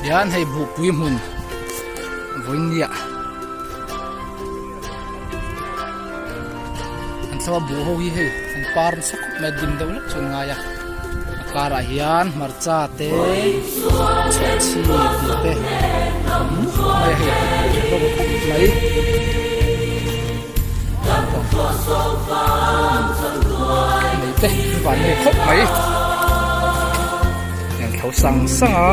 yan hay bu puim hun voin nia an sawa bu ho hi he an par sak me dim deuh lek chun nga ya akara hian marcha te chi te mai he mai te van ne khop mai yang thau sang sanga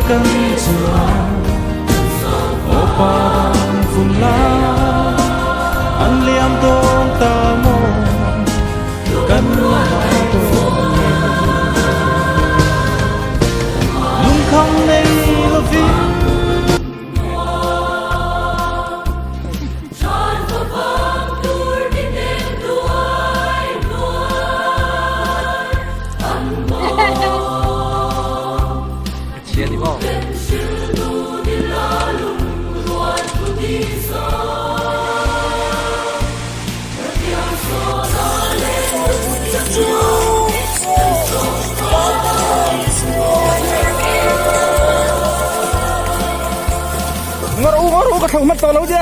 cánh trường ô pan phun lá anh liam tông ta mô cánh lá tông lung không này là vì ngoro ka thau mat to lo je